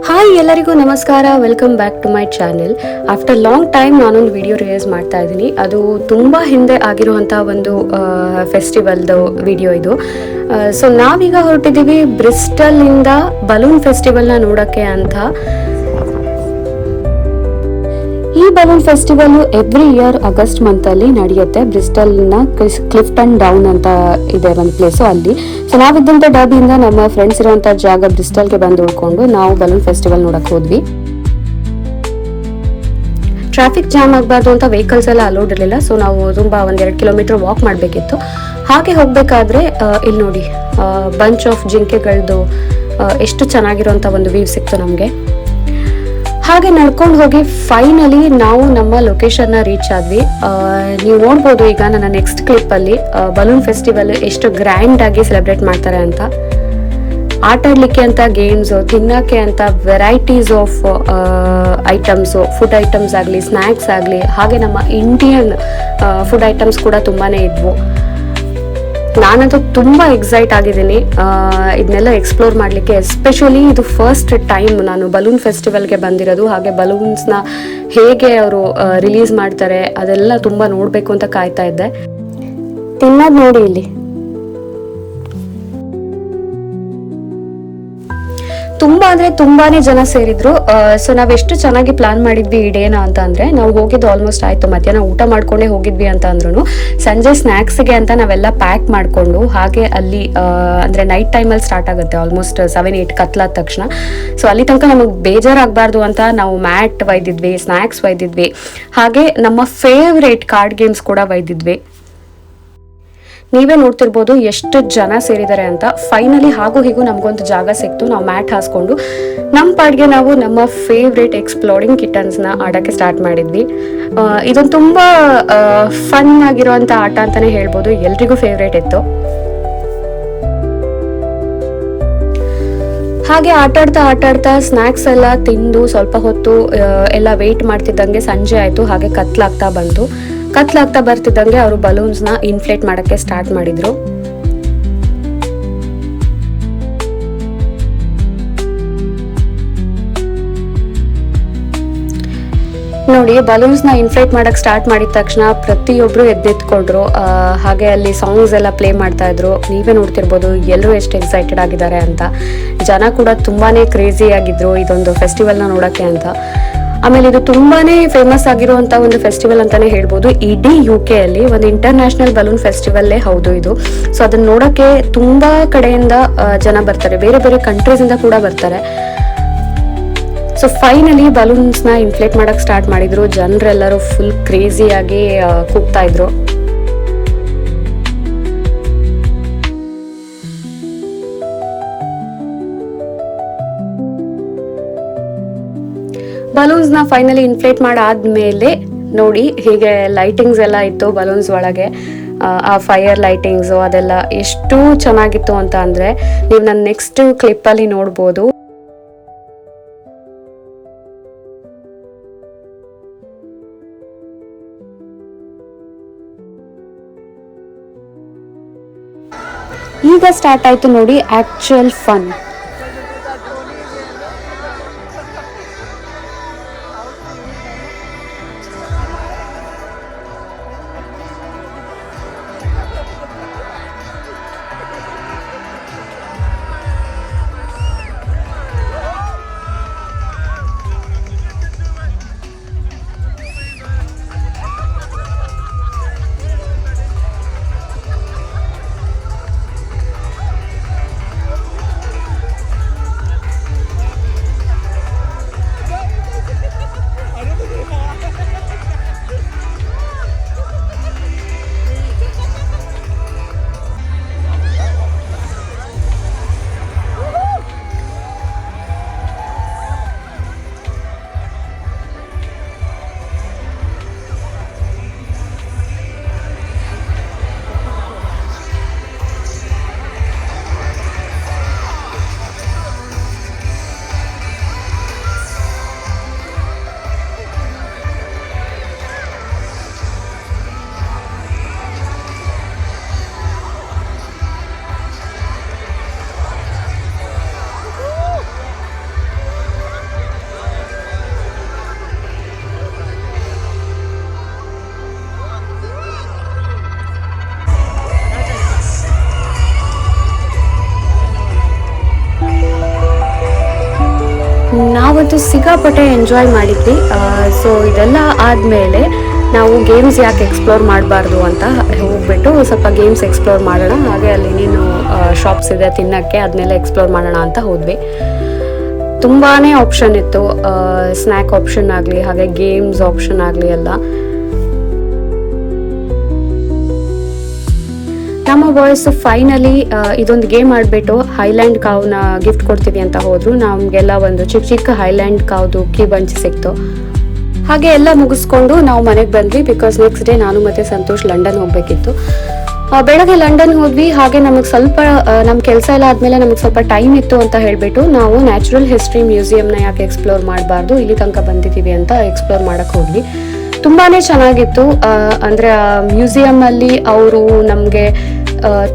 Hi ಎಲ್ಲರಿಗೂ ನಮಸ್ಕಾರ, welcome back to my channel. After long time ನಾನೊಂದು ವಿಡಿಯೋ ರಿಲೀಸ್ ಮಾಡ್ತಾ ಇದ್ದೀನಿ. ಅದು ತುಂಬ ಹಿಂದೆ ಆಗಿರುವಂಥ ಒಂದು ಫೆಸ್ಟಿವಲ್ದು ವಿಡಿಯೋ ಇದು. ಸೊ ನಾವೀಗ ಹೊರಟಿದ್ದೀವಿ ಬ್ರಿಸ್ಟಲಿಂದ ಬಲೂನ್ ಫೆಸ್ಟಿವಲ್ನ ನೋಡೋಕ್ಕೆ ಅಂತ. ಈ balloon festival every year August ಮಂತಲ್ಲಿ ನಡೆಯುತ್ತೆ. ಬ್ರಿಸ್ಟಲ್ನ ಕ್ಲಿಫ್ಟನ್ ಡೌನ್ ಅಂತ ಇದೆ ಒಂದು ಪ್ಲೇಸು ಅಲ್ಲಿ. ಸೊ ನಾವಿದ್ದಂಥ ಡಬ್ಬಿಯಿಂದ ನಮ್ಮ ಫ್ರೆಂಡ್ಸ್ ಇರುವಂಥ ಜಾಗ ಬ್ರಿಸ್ಟಲ್ಗೆ ಬಂದು ಉಳ್ಕೊಂಡು ನಾವು ಬಲೂನ್ ಫೆಸ್ಟಿವಲ್ ನೋಡಕ್ಕೆ ಹೋದ್ವಿ. ಟ್ರಾಫಿಕ್ ಜಾಮ್ ಆಗಬಾರ್ದು ಅಂತ ವೆಹಿಕಲ್ಸ್ ಎಲ್ಲ ಅಲೋಡ್ ಇರಲಿಲ್ಲ. ಸೊ ನಾವು ತುಂಬ 1-2 ಕಿಲೋಮೀಟರ್ ವಾಕ್ ಮಾಡಬೇಕಿತ್ತು. ಹಾಗೆ ಹೋಗಬೇಕಾದ್ರೆ ಇಲ್ಲಿ ನೋಡಿ ಬಂಚ್ ಆಫ್ ಜಿಂಕೆಗಳದ್ದು ಎಷ್ಟು ಚೆನ್ನಾಗಿರುವಂಥ ಒಂದು ವ್ಯೂ ಸಿಕ್ತು ನಮಗೆ. ಹಾಗೆ ನಡ್ಕೊಂಡು ಹೋಗಿ ಫೈನಲಿ ನಾವು ನಮ್ಮ ಲೊಕೇಶನ್ನ ರೀಚ್ ಆದ್ವಿ. ನೀವು ನೋಡ್ಬೋದು ಈಗ ನನ್ನ ನೆಕ್ಸ್ಟ್ ಕ್ಲಿಪ್ಪಲ್ಲಿ ಬಲೂನ್ ಫೆಸ್ಟಿವಲ್ ಎಷ್ಟು ಗ್ರ್ಯಾಂಡ್ ಆಗಿ ಸೆಲೆಬ್ರೇಟ್ ಮಾಡ್ತಾರೆ ಅಂತ. ಆಟ ಆಡ್ಲಿಕ್ಕೆ ಅಂತ ಗೇಮ್ಸು, ತಿನ್ನೋಕ್ಕೆ ಅಂತ varieties of items, food items ಆಗಲಿ, ಸ್ನ್ಯಾಕ್ಸ್ ಆಗಲಿ, ಹಾಗೆ ನಮ್ಮ ಇಂಡಿಯನ್ ಫುಡ್ ಐಟಮ್ಸ್ ಕೂಡ ತುಂಬಾ ಇದ್ವು. ನಾನಂತೂ ತುಂಬ ಎಕ್ಸೈಟ್ ಆಗಿದ್ದೀನಿ ಇದನ್ನೆಲ್ಲ ಎಕ್ಸ್ಪ್ಲೋರ್ ಮಾಡಲಿಕ್ಕೆ. ಎಸ್ಪೆಷಲಿ ಇದು ಫಸ್ಟ್ ಟೈಮ್ ನಾನು ಬಲೂನ್ ಫೆಸ್ಟಿವಲ್ಗೆ ಬಂದಿರೋದು. ಹಾಗೆ ಬಲೂನ್ಸ್ನ ಹೇಗೆ ಅವರು ರಿಲೀಸ್ ಮಾಡ್ತಾರೆ ಅದೆಲ್ಲ ತುಂಬ ನೋಡಬೇಕು ಅಂತ ಕಾಯ್ತಾ ಇದ್ದೆ. ತಿನ್ನೋದು ನೋಡಿ ಇಲ್ಲಿ ತುಂಬ ಅಂದರೆ ತುಂಬಾನೇ ಜನ ಸೇರಿದ್ರು. ಸೊ ನಾವೆಷ್ಟು ಚೆನ್ನಾಗಿ ಪ್ಲಾನ್ ಮಾಡಿದ್ವಿ ಈ ಡೇನ ಅಂತ ಅಂದರೆ, ನಾವು ಹೋಗಿದ್ದು ಆಲ್ಮೋಸ್ಟ್ ಆಯಿತು, ಮಧ್ಯಾಹ್ನ ಊಟ ಮಾಡ್ಕೊಂಡೇ ಹೋಗಿದ್ವಿ ಅಂತ ಅಂದ್ರೂ ಸಂಜೆ ಸ್ನ್ಯಾಕ್ಸ್ಗೆ ಅಂತ ನಾವೆಲ್ಲ ಪ್ಯಾಕ್ ಮಾಡಿಕೊಂಡು ಹಾಗೆ ಅಲ್ಲಿ ಅಂದರೆ ನೈಟ್ ಟೈಮಲ್ಲಿ ಸ್ಟಾರ್ಟ್ ಆಗುತ್ತೆ ಆಲ್ಮೋಸ್ಟ್ 7-8 ಕತ್ಲಾದ ತಕ್ಷಣ. ಸೊ ಅಲ್ಲಿ ತನಕ ನಮಗೆ ಬೇಜಾರಾಗಬಾರ್ದು ಅಂತ ನಾವು ಮ್ಯಾಟ್ ಒಯ್ದಿದ್ವಿ, ಸ್ನ್ಯಾಕ್ಸ್ ಒಯ್ದಿದ್ವಿ, ಹಾಗೆ ನಮ್ಮ ಫೇವ್ರೇಟ್ ಕಾರ್ಡ್ ಗೇಮ್ಸ್ ಕೂಡ ಒಯ್ದಿದ್ವಿ. ನೀವೇ ನೋಡ್ತಿರ್ಬೋದು ಎಷ್ಟು ಜನ ಸೇರಿದ್ದಾರೆ ಅಂತ. ಫೈನಲಿ ಹಾಗೂ ಹೀಗೂ ನಮಗೊಂದು ಜಾಗ ಸಿಕ್ತು. ನಾವು ಮ್ಯಾಟ್ ಹಾಸ್ಕೊಂಡು ನಮ್ಮ ಪಾಡ್ಗೆ ನಾವು ನಮ್ಮ ಫೇವ್ರೇಟ್ ಎಕ್ಸ್ಪ್ಲೋರಿಂಗ್ ಕಿಟನ್ಸ್ನ ಆಡೋಕ್ಕೆ ಸ್ಟಾರ್ಟ್ ಮಾಡಿದ್ವಿ. ಇದೊಂದು ತುಂಬ ಫನ್ ಆಗಿರೋವಂಥ ಆಟ ಅಂತಲೇ ಹೇಳ್ಬೋದು. ಎಲ್ರಿಗೂ ಫೇವ್ರೇಟ್ ಇತ್ತು. ಹಾಗೆ ಆಟಾಡ್ತಾ ಸ್ನ್ಯಾಕ್ಸ್ ಎಲ್ಲ ತಿಂದು ಸ್ವಲ್ಪ ಹೊತ್ತು ಎಲ್ಲ ವೆಯ್ಟ್ ಮಾಡ್ತಿದ್ದಂಗೆ ಸಂಜೆ ಆಯಿತು. ಹಾಗೆ ಕತ್ಲಾಗ್ತಾ ಬರ್ತಿದ್ದಂಗೆ ಅವರು ಬಲೂನ್ಸ್ನ ಇನ್ಫ್ಲೇಟ್ ಮಾಡೋಕ್ಕೆ ಸ್ಟಾರ್ಟ್ ಮಾಡಿದ್ರು. ನೋಡಿ, ಬಲೂನ್ಸ್ನ ಇನ್ಫ್ಲೇಟ್ ಮಾಡೋಕ್ಕೆ ಸ್ಟಾರ್ಟ್ ಮಾಡಿದ ತಕ್ಷಣ ಪ್ರತಿಯೊಬ್ಬರು ಎದ್ದೆತ್ಕೊಂಡ್ರು. ಹಾಗೆ ಅಲ್ಲಿ ಸಾಂಗ್ಸ್ ಎಲ್ಲ ಪ್ಲೇ ಮಾಡ್ತಾ ಇದ್ರು. ನೀವೇ ನೋಡ್ತಿರ್ಬೋದು ಎಲ್ಲರೂ ಎಷ್ಟು ಎಕ್ಸೈಟೆಡ್ ಆಗಿದ್ದಾರೆ ಅಂತ. ಜನ ಕೂಡ ತುಂಬಾ ಕ್ರೇಜಿ ಆಗಿದ್ರು ಇದೊಂದು ಫೆಸ್ಟಿವಲ್ನ ನೋಡೋಕ್ಕೆ ಅಂತ. ಆಮೇಲೆ ಇದು ತುಂಬಾನೇ ಫೇಮಸ್ ಆಗಿರುವಂಥ ಒಂದು ಫೆಸ್ಟಿವಲ್ ಅಂತಾನೆ ಹೇಳ್ಬೋದು. ಇಡೀ UK ಅಲ್ಲಿ ಒಂದು ಇಂಟರ್ನ್ಯಾಷನಲ್ ಬಲೂನ್ ಫೆಸ್ಟಿವಲ್ಲೇ ಹೌದು ಇದು. ಸೊ ಅದನ್ನ ನೋಡೋಕ್ಕೆ ತುಂಬಾ ಕಡೆಯಿಂದ ಜನ ಬರ್ತಾರೆ, ಬೇರೆ ಬೇರೆ ಕಂಟ್ರೀಸಿಂದ ಕೂಡ ಬರ್ತಾರೆ. ಸೊ ಫೈನಲಿ ಬಲೂನ್ಸ್ನ ಇನ್ಫ್ಲೇಟ್ ಮಾಡೋಕ್ಕೆ ಸ್ಟಾರ್ಟ್ ಮಾಡಿದ್ರು. ಜನರೆಲ್ಲರೂ ಫುಲ್ ಕ್ರೇಜಿಯಾಗಿ ಕೂಗ್ತಾ ಇದ್ರು. ಬಲೂನ್ಸ್ನ ಫೈನಲಿ ಇನ್ಫ್ಲೇಟ್ ಮಾಡಾದ್ಮೇಲೆ ನೋಡಿ ಹೀಗೆ ಲೈಟಿಂಗ್ಸ್ ಎಲ್ಲ ಇತ್ತು ಬಲೂನ್ಸ್ ಒಳಗೆ. ಆ ಫೈರ್ ಲೈಟಿಂಗ್ಸು ಅದೆಲ್ಲ ಎಷ್ಟು ಚೆನ್ನಾಗಿತ್ತು ಅಂತ ಅಂದರೆ ನೀವು ನನ್ನ ನೆಕ್ಸ್ಟ್ ಕ್ಲಿಪ್ಪಲ್ಲಿ ನೋಡ್ಬೋದು. ಈಗ ಸ್ಟಾರ್ಟ್ ಆಯಿತು ನೋಡಿ ಆ್ಯಕ್ಚುಯಲ್ ಫನ್. ನಾವಂತೂ ಸಿಕ್ಕಾಪಟ್ಟೆ ಎಂಜಾಯ್ ಮಾಡಿದ್ವಿ. ಸೊ ಇದೆಲ್ಲ ಆದಮೇಲೆ ನಾವು ಗೇಮ್ಸ್ ಯಾಕೆ ಎಕ್ಸ್ಪ್ಲೋರ್ ಮಾಡಬಾರ್ದು ಅಂತ ಹೋಗ್ಬಿಟ್ಟು ಸ್ವಲ್ಪ ಗೇಮ್ಸ್ ಎಕ್ಸ್ಪ್ಲೋರ್ ಮಾಡೋಣ, ಹಾಗೆ ಅಲ್ಲಿ ಇನ್ನೇನು ಶಾಪ್ಸ್ ಇದೆ ತಿನ್ನೋಕ್ಕೆ ಅದನ್ನೆಲ್ಲ ಎಕ್ಸ್ಪ್ಲೋರ್ ಮಾಡೋಣ ಅಂತ ಹೋದ್ವಿ. ತುಂಬಾ ಆಪ್ಷನ್ ಇತ್ತು, ಸ್ನ್ಯಾಕ್ ಆಪ್ಷನ್ ಆಗಲಿ ಹಾಗೆ ಗೇಮ್ಸ್ ಆಪ್ಷನ್ ಆಗಲಿ ಎಲ್ಲ. ನಮ್ಮ ಬಾಯ್ಸ್ ಫೈನಲಿ ಇದೊಂದು ಗೇಮ್ ಆಡಿಬಿಟ್ಟು ಹೈಲ್ಯಾಂಡ್ ಕಾವ್ನ ಗಿಫ್ಟ್ ಕೊಡ್ತೀವಿ ಅಂತ ಹೋದ್ರು. ನಮಗೆಲ್ಲ ಒಂದು ಚಿಕ್ಕ ಚಿಕ್ಕ ಹೈಲ್ಯಾಂಡ್ ಕಾವ್ದು ಕೀ ಬಂಚ್ ಸಿಕ್ತು. ಹಾಗೆ ಎಲ್ಲ ಮುಗಿಸ್ಕೊಂಡು ನಾವು ಮನೆಗೆ ಬಂದ್ವಿ. ಬಿಕಾಸ್ ನೆಕ್ಸ್ಟ್ ಡೇ ನಾನು ಮತ್ತು ಸಂತೋಷ್ ಲಂಡನ್ ಹೋಗಬೇಕಿತ್ತು. ಬೆಳಗ್ಗೆ ಲಂಡನ್ ಹೋದ್ವಿ. ಹಾಗೆ ನಮಗೆ ಸ್ವಲ್ಪ ನಮ್ಮ ಕೆಲಸ ಎಲ್ಲ ಆದಮೇಲೆ ನಮಗೆ ಸ್ವಲ್ಪ ಟೈಮ್ ಇತ್ತು ಅಂತ ಹೇಳಿಬಿಟ್ಟು ನಾವು ನ್ಯಾಚುರಲ್ ಹಿಸ್ಟ್ರಿ ಮ್ಯೂಸಿಯಂನ ಯಾಕೆ ಎಕ್ಸ್ಪ್ಲೋರ್ ಮಾಡಬಾರ್ದು, ಇಲ್ಲಿ ತನಕ ಬಂದಿದ್ದೀವಿ ಅಂತ ಎಕ್ಸ್ಪ್ಲೋರ್ ಮಾಡೋಕ್ಕೆ ಹೋದ್ವಿ. ತುಂಬಾ ಚೆನ್ನಾಗಿತ್ತು. ಅಂದರೆ ಮ್ಯೂಸಿಯಮಲ್ಲಿ ಅವರು ನಮಗೆ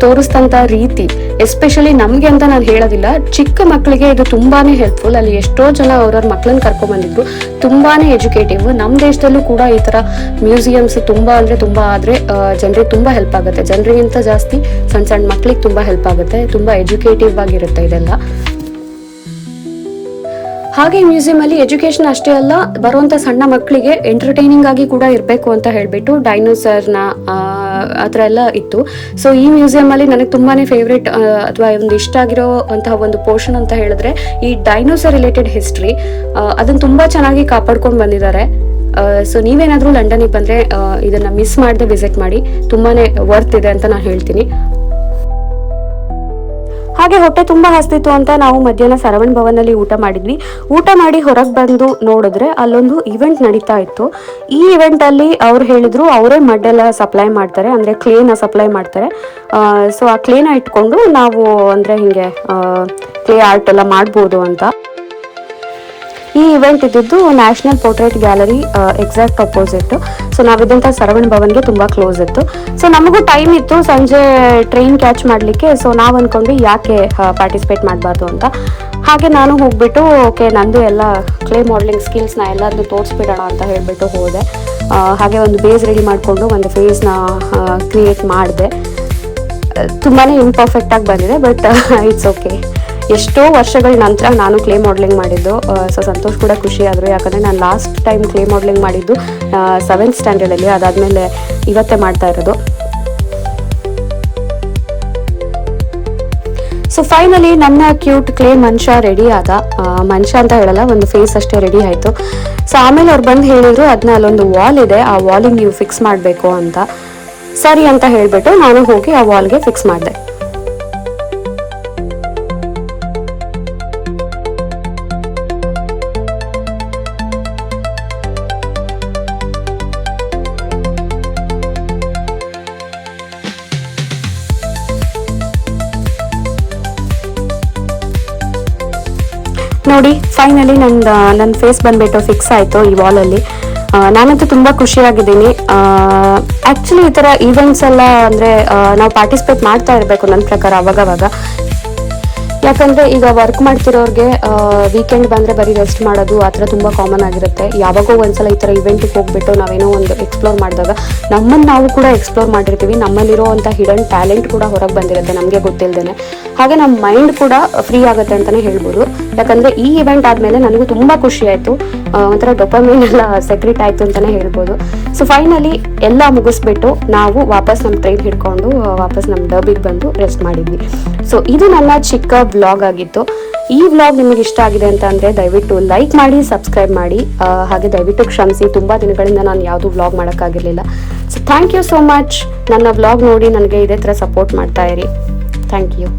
ತೋರಿಸ್ತಂಥ ರೀತಿ, ಎಸ್ಪೆಷಲಿ ನಮಗೆ ಅಂತ ನಾನು ಹೇಳೋದಿಲ್ಲ, ಚಿಕ್ಕ ಮಕ್ಕಳಿಗೆ ಇದು ತುಂಬಾ ಹೆಲ್ಪ್ಫುಲ್. ಅಲ್ಲಿ ಎಷ್ಟೋ ಜನ ಅವ್ರವ್ರ ಮಕ್ಕಳನ್ನ ಕರ್ಕೊಂಡ್ಬಂದಿದ್ರು. ತುಂಬಾ ಎಜುಕೇಟಿವ್. ನಮ್ಮ ದೇಶದಲ್ಲೂ ಕೂಡ ಈ ಥರ ಮ್ಯೂಸಿಯಮ್ಸ್ ತುಂಬ ಆದರೆ ಜನರಿಗೆ ತುಂಬ ಹೆಲ್ಪ್ ಆಗುತ್ತೆ. ಜನರಿಗಿಂತ ಜಾಸ್ತಿ ಸಣ್ಣ ಸಣ್ಣ ಮಕ್ಕಳಿಗೆ ತುಂಬ ಹೆಲ್ಪ್ ಆಗುತ್ತೆ. ತುಂಬ ಎಜುಕೇಟಿವ್ ಆಗಿರುತ್ತೆ ಇದೆಲ್ಲ. ಹಾಗೆ ಮ್ಯೂಸಿಯಂ ಅಲ್ಲಿ ಎಜುಕೇಶನ್ ಅಷ್ಟೇ ಅಲ್ಲ, ಬರುವಂತ ಸಣ್ಣ ಮಕ್ಕಳಿಗೆ ಎಂಟರ್ಟೈನಿಂಗ್ ಆಗಿ ಕೂಡ ಇರಬೇಕು ಅಂತ ಹೇಳ್ಬಿಟ್ಟು ಡೈನೋಸರ್ನ ಆ ಥರ ಎಲ್ಲ ಇತ್ತು. ಸೊ ಈ ಮ್ಯೂಸಿಯಂ ಅಲ್ಲಿ ನನಗೆ ತುಂಬಾನೇ ಫೇವ್ರೇಟ್ ಅಥವಾ ಒಂದು ಇಷ್ಟ ಆಗಿರೋ ಅಂತಹ ಒಂದು ಪೋರ್ಷನ್ ಅಂತ ಹೇಳಿದ್ರೆ ಈ ಡೈನೋಸರ್ ರಿಲೇಟೆಡ್ ಹಿಸ್ಟ್ರಿ. ಅದನ್ನು ತುಂಬಾ ಚೆನ್ನಾಗಿ ಕಾಪಾಡ್ಕೊಂಡು ಬಂದಿದ್ದಾರೆ. ಸೊ ನೀವೇನಾದರೂ ಲಂಡನ್ಗೆ ಬಂದರೆ ಇದನ್ನು ಮಿಸ್ ಮಾಡದೆ ವಿಸಿಟ್ ಮಾಡಿ, ತುಂಬಾನೇ ವರ್ತ್ ಇದೆ ಅಂತ ನಾನು ಹೇಳ್ತೀನಿ. ಹಾಗೆ ಹೊಟ್ಟೆ ತುಂಬ ಹಸ್ತಿತ್ತು ಅಂತ ನಾವು ಮಧ್ಯಾಹ್ನ ಸರವಣ್ ಭವನಲ್ಲಿ ಊಟ ಮಾಡಿದ್ವಿ. ಊಟ ಮಾಡಿ ಹೊರಗೆ ಬಂದು ನೋಡಿದ್ರೆ ಅಲ್ಲೊಂದು ಇವೆಂಟ್ ನಡೀತಾ ಇತ್ತು. ಈ ಇವೆಂಟಲ್ಲಿ ಅವ್ರು ಹೇಳಿದ್ರು ಅವರೇ ಮಡ್ ಎಲ್ಲ ಸಪ್ಲೈ ಮಾಡ್ತಾರೆ, ಅಂದರೆ ಕ್ಲೇನ ಸಪ್ಲೈ ಮಾಡ್ತಾರೆ. ಸೊ ಆ ಕ್ಲೇನ ಇಟ್ಕೊಂಡು ನಾವು ಅಂದರೆ ಹಿಂಗೆ ಕ್ಲೇ ಆರ್ಟ್ ಎಲ್ಲ ಮಾಡ್ಬೋದು ಅಂತ. ಈ ಇವೆಂಟ್ ಇದ್ದಿದ್ದು National Portrait Gallery exact opposite. So ನಾವಿದ್ದಂಥ ಸರವಣ್ ಭವನ್ಗೆ ತುಂಬ ಕ್ಲೋಸ್ ಇತ್ತು. ಸೊ ನಮಗೂ ಟೈಮ್ ಇತ್ತು ಸಂಜೆ ಟ್ರೈನ್ ಕ್ಯಾಚ್ ಮಾಡಲಿಕ್ಕೆ. ಸೊ ನಾವು ಅಂದ್ಕೊಂಡ್ವಿ ಯಾಕೆ ಪಾರ್ಟಿಸಿಪೇಟ್ ಮಾಡಬಾರ್ದು ಅಂತ. ಹಾಗೆ ನಾನು ಹೋಗ್ಬಿಟ್ಟು ಓಕೆ ನಂದು ಎಲ್ಲ ಕ್ಲೇ ಮಾಡಲಿಂಗ್ ಸ್ಕಿಲ್ಸ್ನ ಎಲ್ಲದನ್ನು ತೋರಿಸ್ಬಿಡೋಣ ಅಂತ ಹೇಳಿಬಿಟ್ಟು ಹೋದೆ. ಹಾಗೆ ಒಂದು ಬೇಸ್ ರೆಡಿ ಮಾಡಿಕೊಂಡು ಒಂದು ಫೇಸ್ನ ಕ್ರಿಯೇಟ್ ಮಾಡಿದೆ. ತುಂಬಾ ಇಂಪರ್ಫೆಕ್ಟಾಗಿ ಬಂದಿದೆ, ಬಟ್ ಇಟ್ಸ್ ಓಕೆ. ಎಷ್ಟೋ ವರ್ಷಗಳ ನಂತರ ನಾನು ಕ್ಲೇ ಮಾಡಲಿಂಗ್ ಮಾಡಿದ್ದು. ಸೊ ಸಂತೋಷ್ ಕೂಡ ಖುಷಿ ಆದರು, ಯಾಕಂದರೆ ನಾನು ಲಾಸ್ಟ್ ಟೈಮ್ ಕ್ಲೇ ಮಾಡಲಿಂಗ್ ಮಾಡಿದ್ದು 7th ಸ್ಟ್ಯಾಂಡರ್ಡಲ್ಲಿ. ಅದಾದಮೇಲೆ ಇವತ್ತೇ ಮಾಡ್ತಾ ಇರೋದು. ಸೊ ಫೈನಲಿ ನನ್ನ ಕ್ಯೂಟ್ ಕ್ಲೇ ಮನುಷ್ಯ ರೆಡಿ ಆದ. ಮನುಷ್ಯ ಅಂತ ಹೇಳಲ್ಲ, ಒಂದು ಫೇಸ್ ಅಷ್ಟೇ ರೆಡಿ ಆಯಿತು. ಸೊ ಆಮೇಲೆ ಅವ್ರು ಬಂದು ಹೇಳಿದರು ಅದನ್ನ ಅಲ್ಲೊಂದು ವಾಲ್ ಇದೆ, ಆ ವಾಲಿಗೆ ನೀವು ಫಿಕ್ಸ್ ಮಾಡಬೇಕು ಅಂತ. ಸರಿ ಅಂತ ಹೇಳಿಬಿಟ್ಟು ನಾನು ಹೋಗಿ ಆ ವಾಲ್ಗೆ ಫಿಕ್ಸ್ ಮಾಡಿದೆ. ನೋಡಿ ಫೈನಲಿ ನನ್ನ ಫೇಸ್ ಬಂದ್ಬಿಟ್ಟು ಫಿಕ್ಸ್ ಆಯಿತು ಈ ವಾಲಲ್ಲಿ. ನಾನಂತೂ ತುಂಬ ಖುಷಿಯಾಗಿದ್ದೀನಿ. ಆ್ಯಕ್ಚುಲಿ ಈ ಥರ ಈವೆಂಟ್ಸ್ ಎಲ್ಲ ಅಂದರೆ ನಾವು ಪಾರ್ಟಿಸಿಪೇಟ್ ಮಾಡ್ತಾ ಇರಬೇಕು ನನ್ನ ಪ್ರಕಾರ ಅವಾಗವಾಗ. ಯಾಕಂದರೆ ಈಗ ವರ್ಕ್ ಮಾಡ್ತಿರೋರಿಗೆ ವೀಕೆಂಡ್ ಬಂದರೆ ಬರೀ ರೆಸ್ಟ್ ಮಾಡೋದು ಆ ಥರ ತುಂಬ ಕಾಮನ್ ಆಗಿರುತ್ತೆ. ಯಾವಾಗೋ ಒಂದ್ಸಲ ಈ ಥರ ಇವೆಂಟಿಗೆ ಹೋಗ್ಬಿಟ್ಟು ನಾವೇನೋ ಒಂದು ಎಕ್ಸ್ಪ್ಲೋರ್ ಮಾಡಿದಾಗ ನಮ್ಮನ್ನು ನಾವು ಕೂಡ ಎಕ್ಸ್ಪ್ಲೋರ್ ಮಾಡಿರ್ತೀವಿ. ನಮ್ಮಲ್ಲಿರೋ ಅಂಥ ಹಿಡನ್ ಟ್ಯಾಲೆಂಟ್ ಕೂಡ ಹೊರಗೆ ಬಂದಿರುತ್ತೆ ನಮಗೆ ಗೊತ್ತಿಲ್ಲದೇ. ಹಾಗೆ ನಮ್ಮ ಮೈಂಡ್ ಕೂಡ ಫ್ರೀ ಆಗುತ್ತೆ ಅಂತಲೇ ಹೇಳ್ಬೋದು. ಯಾಕಂದರೆ ಈ ಇವೆಂಟ್ ಆದಮೇಲೆ ನನಗೂ ತುಂಬ ಖುಷಿ ಆಯಿತು. ಒಂಥರ ಡೊಪಮೈನ್ ಎಲ್ಲ ಸೆಕ್ರೆಟ್ ಆಯಿತು ಅಂತಲೇ ಹೇಳ್ಬೋದು. ಸೊ ಫೈನಲಿ ಎಲ್ಲ ಮುಗಿಸ್ಬಿಟ್ಟು ನಾವು ವಾಪಸ್ ನಮ್ಮ ಟ್ರೈನ್ ಹಿಡ್ಕೊಂಡು ವಾಪಸ್ ನಮ್ಮ ಡಬ್ಬಿಗೆ ಬಂದು ರೆಸ್ಟ್ ಮಾಡಿದ್ವಿ. ಸೊ ಇದು ನನ್ನ ಚಿಕ್ಕ ವ್ಲಾಗ್ ಆಗಿತ್ತು. ಈ ವ್ಲಾಗ್ ನಿಮಗೆ ಇಷ್ಟ ಆಗಿದೆ ಅಂತ ಅಂದರೆ ದಯವಿಟ್ಟು ಲೈಕ್ ಮಾಡಿ, ಸಬ್ಸ್ಕ್ರೈಬ್ ಮಾಡಿ. ಹಾಗೆ ದಯವಿಟ್ಟು ಕ್ಷಮಿಸಿ, ತುಂಬ ದಿನಗಳಿಂದ ನಾನು ಯಾವುದೂ ವ್ಲಾಗ್ ಮಾಡೋಕ್ಕಾಗಿರಲಿಲ್ಲ. So thank you so much. ನನ್ನ ವ್ಲಾಗ್ ನೋಡಿ ನನಗೆ ಇದೇ ಥರ ಸಪೋರ್ಟ್ ಮಾಡ್ತಾ ಇರಿ. Thank you.